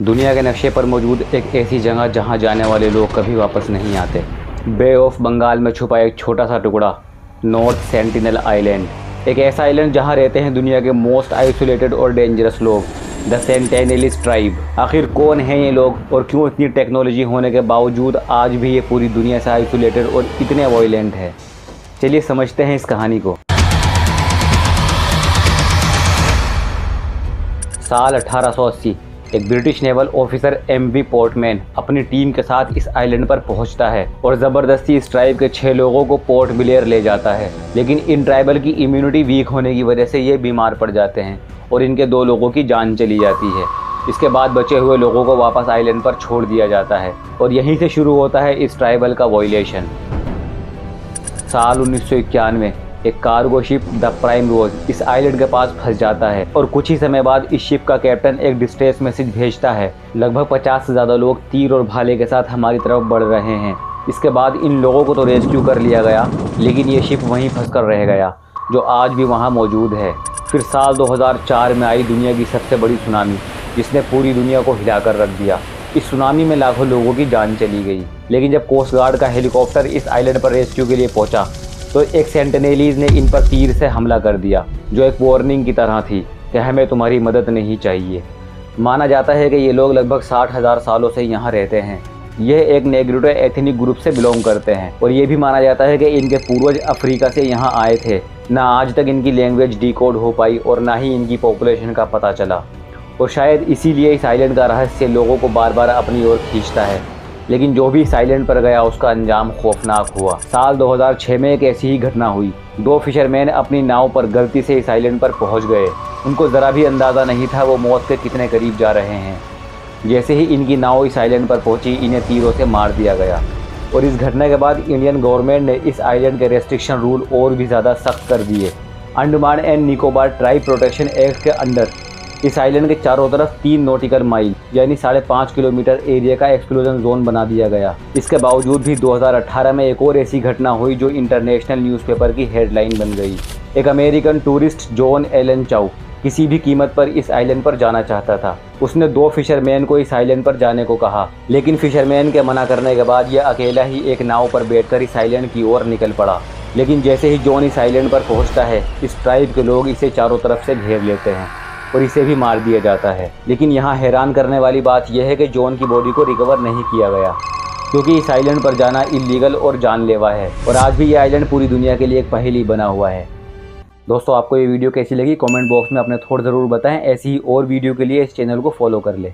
दुनिया के नक्शे पर मौजूद एक ऐसी जगह जहां जाने वाले लोग कभी वापस नहीं आते। बे ऑफ बंगाल में छुपा एक छोटा सा टुकड़ा, नॉर्थ सेंटिनल आइलैंड। एक ऐसा आइलैंड जहां रहते हैं दुनिया के मोस्ट आइसोलेटेड और डेंजरस लोग, द सेंटिनेलीज ट्राइब। आखिर कौन है ये लोग और क्यों इतनी टेक्नोलॉजी होने के बावजूद आज भी ये पूरी दुनिया से आइसोलेटेड और इतने वायलेंट है? चलिए समझते हैं इस कहानी को। साल 1880 एक British naval officer MV Portman अपनी टीम के साथ इस आइलैंड पर पहुंचता है और ज़बरदस्ती इस ट्राइब के 6 लोगों को पोर्ट ब्लेयर ले जाता है। लेकिन इन ट्राइबल की इम्यूनिटी वीक होने की वजह से ये बीमार पड़ जाते हैं और इनके 2 लोगों की जान चली जाती है। इसके बाद बचे हुए लोगों को वापस आइलैंड पर छोड़ दिया जाता है और यहीं से शुरू होता है इस ट्राइबल का वायलेशन। साल 1991 एक कार्गो शिप द प्राइम रोज इस आइलैंड के पास फंस जाता है और कुछ ही समय बाद इस शिप का कैप्टन एक डिस्ट्रेस मैसेज भेजता है। लगभग 50 से ज़्यादा लोग तीर और भाले के साथ हमारी तरफ बढ़ रहे हैं। इसके बाद इन लोगों को तो रेस्क्यू कर लिया गया, लेकिन ये शिप वहीं फंसकर रह गया, जो आज भी वहाँ मौजूद है। फिर साल 2004 में आई दुनिया की सबसे बड़ी सुनामी, जिसने पूरी दुनिया को हिलाकर रख दिया। इस सुनामी में लाखों लोगों की जान चली गई, लेकिन जब कोस्ट गार्ड का हेलीकॉप्टर इस आइलैंड पर रेस्क्यू के लिए पहुंचा तो एक सेंटिनेलीज ने इन पर तीर से हमला कर दिया, जो एक वार्निंग की तरह थी कि हमें तुम्हारी मदद नहीं चाहिए। माना जाता है कि ये लोग लगभग 60,000 सालों से यहाँ रहते हैं। यह एक नेग्रिटो एथनिक ग्रुप से बिलोंग करते हैं और ये भी माना जाता है कि इनके पूर्वज अफ्रीका से यहाँ आए थे। ना आज तक इनकी लैंग्वेज डिकोड हो पाई और ना ही इनकी पॉपुलेशन का पता चला, और शायद इसीलिए इस आइलैंड का रहस्य लोगों को बार बार अपनी ओर खींचता है। लेकिन जो भी इस आइलैंड पर गया उसका अंजाम खौफनाक हुआ। साल 2006 में एक ऐसी ही घटना हुई। 2 फिशरमैन अपनी नाव पर गलती से इस आइलैंड पर पहुंच गए। उनको ज़रा भी अंदाज़ा नहीं था वो मौत के कितने करीब जा रहे हैं। जैसे ही इनकी नाव इस आइलैंड पर पहुंची, इन्हें तीरों से मार दिया गया। और इस घटना के बाद इंडियन गवर्नमेंट ने इस आइलैंड के रेस्ट्रिक्शन रूल और भी ज़्यादा सख्त कर दिए। Andaman and Nicobar tribe protection act के अंडर इस आइलैंड के चारों तरफ 3 नॉटिकल माइल यानी 5.5 किलोमीटर एरिया का एक्सक्लूजन जोन बना दिया गया। इसके बावजूद भी 2018 में एक और ऐसी घटना हुई जो इंटरनेशनल न्यूज़पेपर की हेडलाइन बन गई। एक अमेरिकन टूरिस्ट जॉन एलन चाउ किसी भी कीमत पर इस आइलैंड पर जाना चाहता था। उसने 2 फिशरमैन को इस आइलैंड पर जाने को कहा, लेकिन फिशरमैन के मना करने के बाद यह अकेला ही एक नाव पर बैठकर इस आइलैंड की ओर निकल पड़ा। लेकिन जैसे ही जॉन इस आइलैंड पर पहुँचता है, इस ट्राइब के लोग इसे चारों तरफ से घेर लेते हैं और इसे भी मार दिया जाता है। लेकिन यहाँ हैरान करने वाली बात यह है कि जॉन की बॉडी को रिकवर नहीं किया गया, क्योंकि इस आइलैंड पर जाना इलीगल और जानलेवा है और आज भी ये आइलैंड पूरी दुनिया के लिए एक पहेली बना हुआ है। दोस्तों, आपको ये वीडियो कैसी लगी कमेंट बॉक्स में अपने थॉट ज़रूर बताएं। ऐसी ही और वीडियो के लिए इस चैनल को फॉलो कर लें।